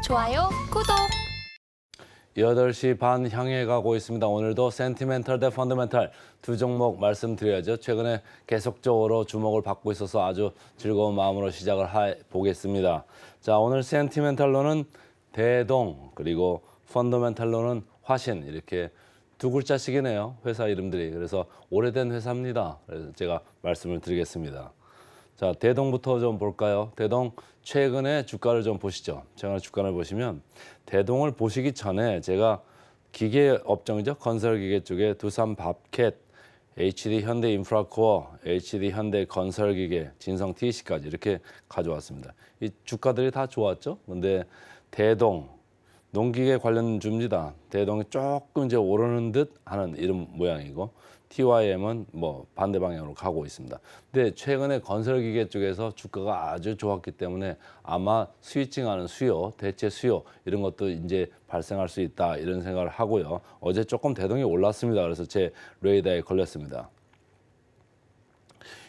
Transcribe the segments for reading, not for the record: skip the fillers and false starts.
좋아요, 구독. 8시 반 향해 가고 있습니다. 오늘도 센티멘털 대 펀더멘털 두 종목 말씀드려야죠. 최근에 계속적으로 주목을 받고 있어서 아주 즐거운 마음으로 시작을 보겠습니다. 자, 오늘 센티멘털로는 대동 그리고 펀더멘털로는 화신 이렇게 두 글자씩이네요. 회사 이름들이. 그래서 오래된 회사입니다. 그래서 제가 말씀을 드리겠습니다. 자, 대동부터 좀 볼까요? 대동 최근에 주가를 좀 보시죠. 최근에 주가를 보시면 대동을 보시기 전에 제가 기계 업종이죠. 건설기계 쪽에 두산밥캣, HD 현대인프라코어, HD 현대건설기계, 진성 TC까지 이렇게 가져왔습니다. 이 주가들이 다 좋았죠. 근데 대동 농기계 관련주입니다. 대동이 조금 이제 오르는 듯 하는 이런 모양이고 TYM은 뭐 반대 방향으로 가고 있습니다. 근데 최근에 건설기계 쪽에서 주가가 아주 좋았기 때문에 아마 스위칭하는 수요, 대체 수요 이런 것도 이제 발생할 수 있다 이런 생각을 하고요. 어제 조금 대동이 올랐습니다. 그래서 제 레이더에 걸렸습니다.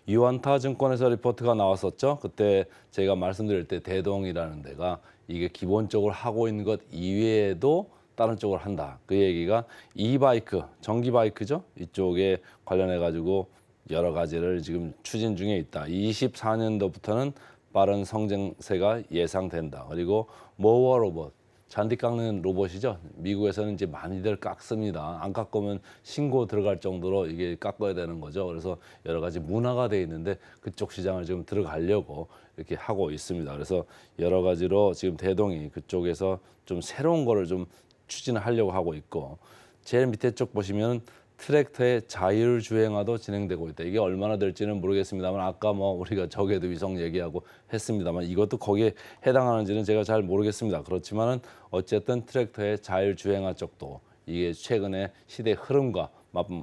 유안타 증권에서 리포트가 나왔었죠. 그때 제가 말씀드릴 때 대동이라는 데가 이게 기본적으로 하고 있는 것 이외에도 다른 쪽을 한다. 그 얘기가 이바이크, 전기 바이크죠. 이쪽에 관련해 가지고 여러 가지를 지금 추진 중에 있다. 24년도부터는 빠른 성장세가 예상된다. 그리고 모어 로봇, 잔디 깎는 로봇이죠. 미국에서는 이제 많이들 깎습니다. 안 깎으면 신고 들어갈 정도로 이게 깎아야 되는 거죠. 그래서 여러 가지 문화가 돼 있는데 그쪽 시장을 지금 들어가려고 이렇게 하고 있습니다. 그래서 여러 가지로 지금 대동이 그쪽에서 좀 새로운 거를 좀 추진을 하려고 하고 있고 제일 밑에 쪽 보시면 트랙터의 자율주행화도 진행되고 있다. 이게 얼마나 될지는 모르겠습니다만 아까 뭐 우리가 저궤도 위성 얘기하고 했습니다만 이것도 거기에 해당하는지는 제가 잘 모르겠습니다. 그렇지만은 어쨌든 트랙터의 자율주행화 쪽도 이게 최근에 시대 흐름과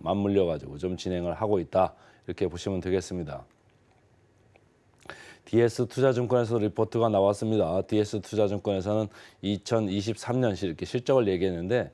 맞물려 가지고 좀 진행을 하고 있다. 이렇게 보시면 되겠습니다. DS투자증권에서 리포트가 나왔습니다. DS투자증권에서는 2023년 이렇게 실적을 얘기했는데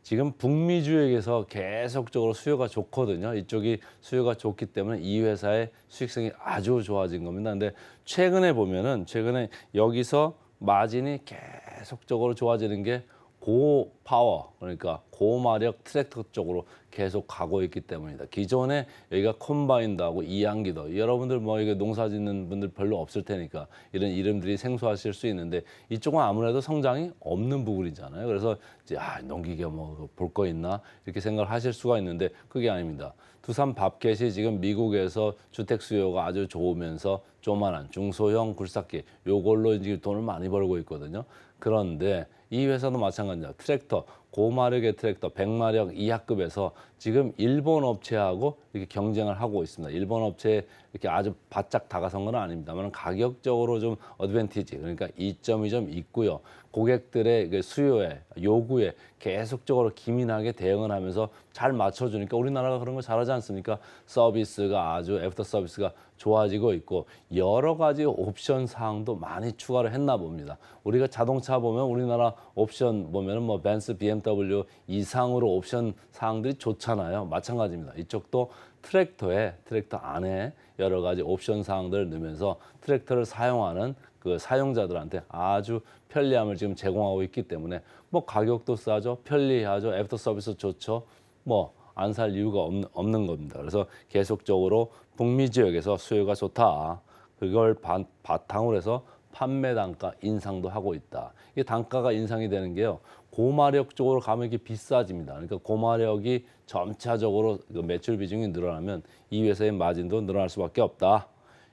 지금 북미 주역에서 계속적으로 수요가 좋거든요. 이쪽이 수요가 좋기 때문에 이 회사의 수익성이 아주 좋아진 겁니다. 근데 최근에 보면은 최근에 여기서 마진이 계속적으로 좋아지는 게 고파워 그러니까 고마력 트랙터 쪽으로 계속 가고 있기 때문이다. 기존에 여기가 콤바인드하고 이항기도 여러분들 뭐 이게 농사 짓는 분들 별로 없을 테니까 이런 이름들이 생소하실 수 있는데 이쪽은 아무래도 성장이 없는 부분이잖아요. 그래서 이제 농기계 뭐 볼 거 있나 이렇게 생각을 하실 수가 있는데 그게 아닙니다. 두산 밥켓이 지금 미국에서 주택 수요가 아주 좋으면서 조만한 중소형 굴삭기 요걸로 이제 돈을 많이 벌고 있거든요. 그런데 이 회사도 마찬가지입니다. 트랙터, 고마력의 트랙터, 100마력 이하급에서 지금 일본 업체하고 이렇게 경쟁을 하고 있습니다. 일본 업체에 이렇게 아주 바짝 다가선 건 아닙니다만 가격적으로 좀 어드밴티지, 그러니까 이점이 좀 있고요. 고객들의 수요에, 요구에 계속적으로 기민하게 대응을 하면서 잘 맞춰주니까 우리나라가 그런 거 잘하지 않습니까? 서비스가 아주 애프터 서비스가 좋아지고 있고 여러 가지 옵션 사항도 많이 추가를 했나 봅니다. 우리가 자동차 보면 우리나라 옵션 보면은 뭐 벤츠, BMW 이상으로 옵션 사항들이 좋잖아요. 마찬가지입니다. 이쪽도 트랙터 안에 여러 가지 옵션 사항들을 넣으면서 트랙터를 사용하는 그 사용자들한테 아주 편리함을 지금 제공하고 있기 때문에 뭐 가격도 싸죠, 편리하죠, 애프터 서비스 좋죠. 뭐 안 살 이유가 없는 겁니다. 그래서 계속적으로 북미 지역에서 수요가 좋다. 그걸 바탕으로 해서 판매 단가 인상도 하고 있다. 이게 단가가 인상이 되는 게요. 고마력 쪽으로 가면 이게 비싸집니다. 그러니까 고마력이 점차적으로 그 매출 비중이 늘어나면 이 회사의 마진도 늘어날 수밖에 없다.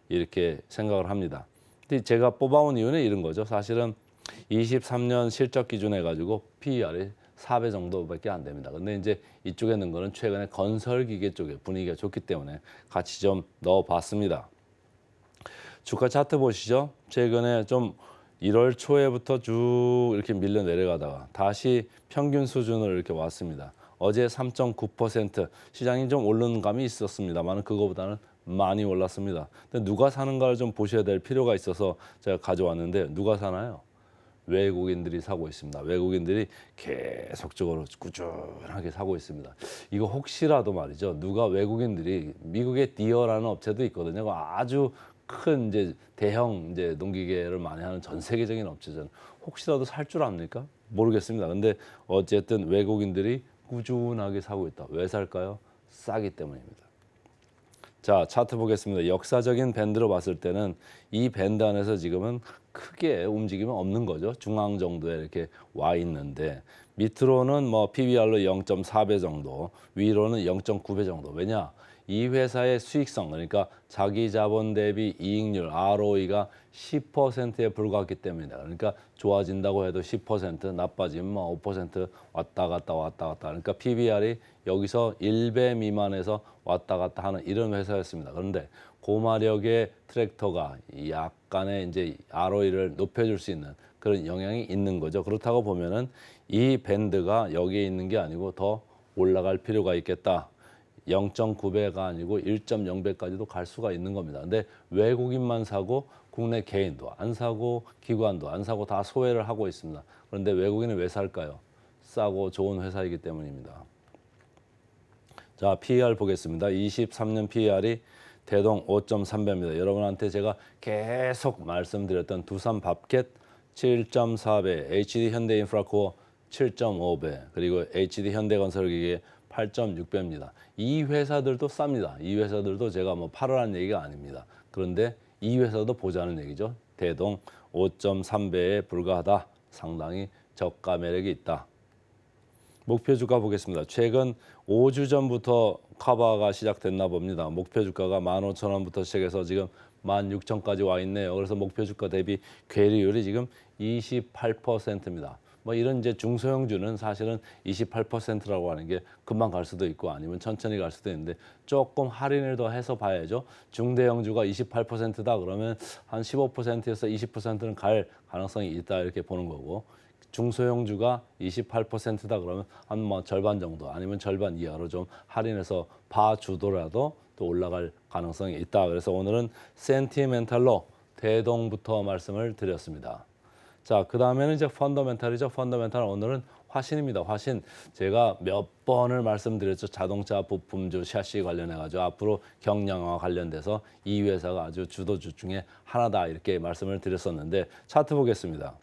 이렇게 생각을 합니다. 근데 제가 뽑아온 이유는 이런 거죠. 사실은 23년 실적 기준해 가지고 PER이 4배 정도밖에 안 됩니다. 근데 이제 이쪽에 있는 거는 최근에 건설기계 쪽에 분위기가 좋기 때문에 같이 좀 넣어봤습니다. 주가 차트 보시죠. 최근에 좀 1월 초에부터 쭉 이렇게 밀려 내려가다가 다시 평균 수준으로 이렇게 왔습니다. 어제 3.9% 시장이 좀 오르는 감이 있었습니다만 그거보다는 많이 올랐습니다. 근데 누가 사는가를 좀 보셔야 될 필요가 있어서 제가 가져왔는데 누가 사나요? 외국인들이 사고 있습니다. 외국인들이 계속적으로 꾸준하게 사고 있습니다. 이거 혹시라도 말이죠. 누가 외국인들이 미국의 디어라는 업체도 있거든요. 아주 큰 이제 대형 이제 농기계를 많이 하는 전 세계적인 업체잖아요. 혹시라도 살 줄 압니까? 모르겠습니다. 근데 어쨌든 외국인들이 꾸준하게 사고 있다. 왜 살까요? 싸기 때문입니다. 자, 차트 보겠습니다. 역사적인 밴드로 봤을 때는 이 밴드 안에서 지금은 크게 움직임은 없는 거죠. 중앙 정도에 이렇게 와 있는데 밑으로는 뭐 PBR로 0.4배 정도, 위로는 0.9배 정도. 왜냐? 이 회사의 수익성, 그러니까 자기 자본 대비 이익률 ROE가 10%에 불과하기 때문이다. 그러니까 좋아진다고 해도 10%, 나빠지면 뭐 5% 왔다 갔다 왔다 갔다. 그러니까 PBR이 여기서 1배 미만에서 왔다 갔다 하는 이런 회사였습니다. 그런데 고마력의 트랙터가 약간의 이제 ROE를 높여줄 수 있는 그런 영향이 있는 거죠. 그렇다고 보면은 이 밴드가 여기에 있는 게 아니고 더 올라갈 필요가 있겠다. 0.9배가 아니고 1.0배까지도 갈 수가 있는 겁니다. 근데 외국인만 사고 국내 개인도 안 사고 기관도 안 사고 다 소외를 하고 있습니다. 그런데 외국인은 왜 살까요? 싸고 좋은 회사이기 때문입니다. 자, PER 보겠습니다. 23년 PER이 대동 5.3배입니다. 여러분한테 제가 계속 말씀드렸던 두산 밥켓 7.4배, HD 현대인프라코어 7.5배, 그리고 HD 현대건설기계 8.6배입니다. 이 회사들도 쌉니다. 이 회사들도 제가 뭐 팔으라는 얘기가 아닙니다. 그런데 이 회사도 보자는 얘기죠. 대동 5.3배에 불과하다. 상당히 저가 매력이 있다. 목표 주가 보겠습니다. 최근 5주 전부터 카바가 시작됐나 봅니다. 목표 주가가 15,000원부터 시작해서 지금 16,000까지 와 있네요. 그래서 목표 주가 대비 괴리율이 지금 28%입니다. 뭐 이런 이제 중소형주는 사실은 28%라고 하는 게 금방 갈 수도 있고 아니면 천천히 갈 수도 있는데 조금 할인을 더 해서 봐야죠. 중대형주가 28%다 그러면 한 15%에서 20%는 갈 가능성이 있다 이렇게 보는 거고 중소형주가 28%다 그러면 한 뭐 절반 정도 아니면 절반 이하로 좀 할인해서 봐주더라도 또 올라갈 가능성이 있다. 그래서 오늘은 센티멘탈로 대동부터 말씀을 드렸습니다. 자, 그 다음에는 이제 펀더멘탈이죠. 펀더멘탈 오늘은 화신입니다. 화신 제가 몇 번을 말씀드렸죠. 자동차 부품주 샤시 관련해 가지고 앞으로 경량화 관련돼서 이 회사가 아주 주도주 중에 하나다 이렇게 말씀을 드렸었는데 차트 보겠습니다.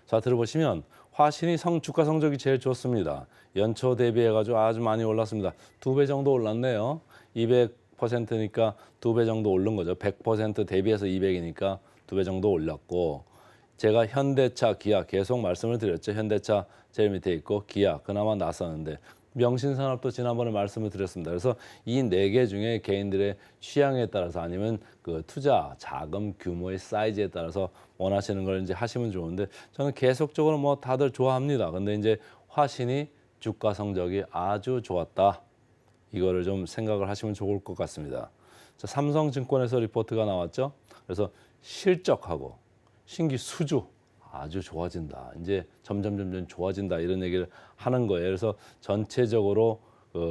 차트를 보시면 화신이 주가 성적이 제일 좋습니다. 연초 대비해 가지고 아주 많이 올랐습니다. 2배 정도 올랐네요. 200%니까 2배 정도 오른 거죠. 100% 대비해서 200이니까 2배 정도 올랐고 제가 현대차, 기아 계속 말씀을 드렸죠. 현대차 제일 밑에 있고 기아 그나마 낫었는데 명신산업도 지난번에 말씀을 드렸습니다. 그래서 이 네 개 중에 개인들의 취향에 따라서 아니면 그 투자 자금 규모의 사이즈에 따라서 원하시는 걸 이제 하시면 좋은데 저는 계속적으로 뭐 다들 좋아합니다. 근데 이제 화신이 주가 성적이 아주 좋았다. 이거를 좀 생각을 하시면 좋을 것 같습니다. 자, 삼성증권에서 리포트가 나왔죠. 그래서 실적하고 신규 수주 아주 좋아진다. 이제 점점 좋아진다 이런 얘기를 하는 거예요. 그래서 전체적으로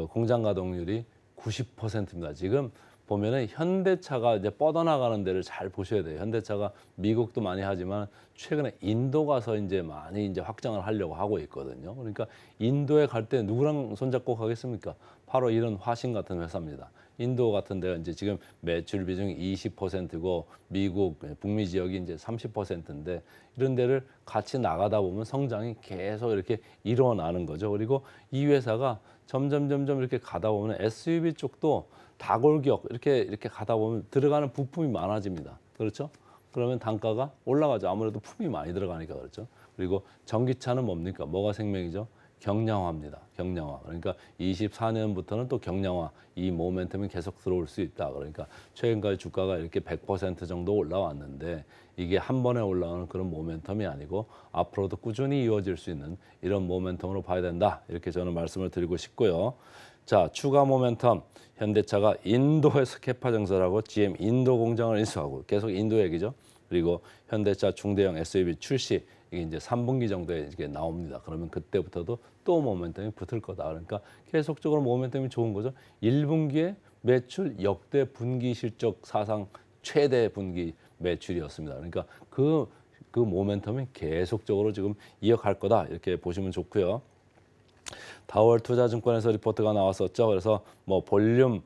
공장 가동률이 90%입니다. 지금 보면은 현대차가 이제 뻗어나가는 데를 잘 보셔야 돼요. 현대차가 미국도 많이 하지만 최근에 인도 가서 이제 많이 이제 확장을 하려고 하고 있거든요. 그러니까 인도에 갈 때 누구랑 손잡고 가겠습니까? 바로 이런 화신 같은 회사입니다. 인도 같은 데가 이제 지금 매출 비중이 20%고 미국 북미 지역이 이제 30%인데 이런 데를 같이 나가다 보면 성장이 계속 이렇게 일어나는 거죠. 그리고 이 회사가 점점 이렇게 가다 보면 SUV 쪽도 다골격 이렇게 가다 보면 들어가는 부품이 많아집니다. 그렇죠? 그러면 단가가 올라가죠. 아무래도 품이 많이 들어가니까 그렇죠. 그리고 전기차는 뭡니까? 뭐가 생명이죠? 경량화입니다. 경량화. 그러니까 24년부터는 또 경량화 이 모멘텀이 계속 들어올 수 있다. 그러니까 최근까지 주가가 이렇게 100% 정도 올라왔는데 이게 한 번에 올라오는 그런 모멘텀이 아니고 앞으로도 꾸준히 이어질 수 있는 이런 모멘텀으로 봐야 된다. 이렇게 저는 말씀을 드리고 싶고요. 자, 추가 모멘텀. 현대차가 인도에서 캐파 증설하고 GM 인도 공장을 인수하고 계속 인도 얘기죠. 그리고 현대차 중대형 SUV 출시 이게 이제 3분기 정도에 이게 나옵니다. 그러면 그때부터도 또 모멘텀이 붙을 거다. 그러니까 계속적으로 모멘텀이 좋은 거죠. 1분기에 매출 역대 분기 실적 사상 최대 분기 매출이었습니다. 그러니까 그 모멘텀이 계속적으로 지금 이어갈 거다. 이렇게 보시면 좋고요. 다월 투자증권에서 리포트가 나왔었죠. 그래서 뭐 볼륨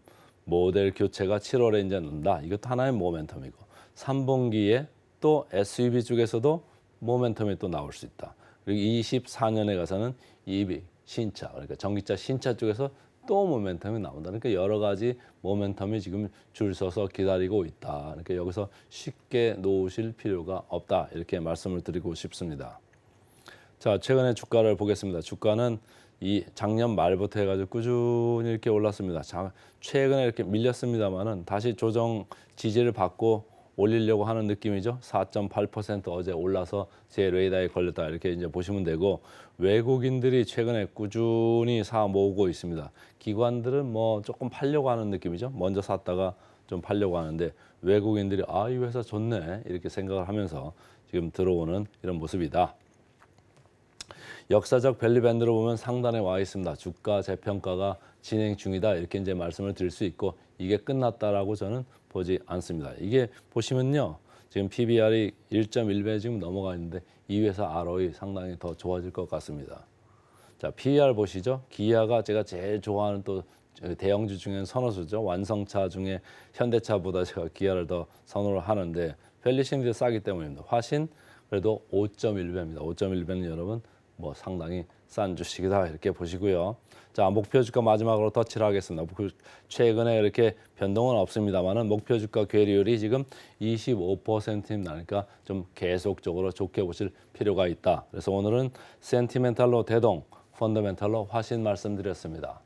모델 교체가 7월에 이제 는다. 이것도 하나의 모멘텀이고 3분기에 또 SUV 쪽에서도 모멘텀이 또 나올 수 있다. 그리고 24년에 가서는 EV 신차 그러니까 전기차 신차 쪽에서 또 모멘텀이 나온다. 그러니까 여러 가지 모멘텀이 지금 줄 서서 기다리고 있다. 그러니까 여기서 쉽게 놓으실 필요가 없다. 이렇게 말씀을 드리고 싶습니다. 자, 최근에 주가를 보겠습니다. 주가는 이 작년 말부터 해가지고 꾸준히 이렇게 올랐습니다. 최근에 이렇게 밀렸습니다만은 다시 조정 지지를 받고 올리려고 하는 느낌이죠. 4.8% 어제 올라서 제 레이더에 걸렸다 이렇게 이제 보시면 되고 외국인들이 최근에 꾸준히 사 모으고 있습니다. 기관들은 뭐 조금 팔려고 하는 느낌이죠. 먼저 샀다가 좀 팔려고 하는데 외국인들이 이 회사 좋네 이렇게 생각을 하면서 지금 들어오는 이런 모습이다. 역사적 밸류밴드로 보면 상단에 와 있습니다. 주가 재평가가 진행 중이다 이렇게 이제 말씀을 드릴 수 있고 이게 끝났다라고 저는 보지 않습니다. 이게 보시면요. 지금 PBR이 1.1배 지금 넘어가 있는데 이 회사 ROE 상당히 더 좋아질 것 같습니다. 자, PER 보시죠. 기아가 제가 제일 좋아하는 또 대형주 중에 선호주죠. 완성차 중에 현대차보다 제가 기아를 더 선호를 하는데 밸류에이션이 싸기 때문입니다. 화신 그래도 5.1배입니다. 5.1배는 여러분 뭐 상당히 싼 주식이다 이렇게 보시고요. 자, 목표 주가 마지막으로 터치를 하겠습니다. 최근에 이렇게 변동은 없습니다만은 목표 주가 괴리율이 지금 25%입니다. 그러니까 좀 계속적으로 좋게 보실 필요가 있다. 그래서 오늘은 센티멘탈로 대동, 펀더멘탈로 화신 말씀드렸습니다.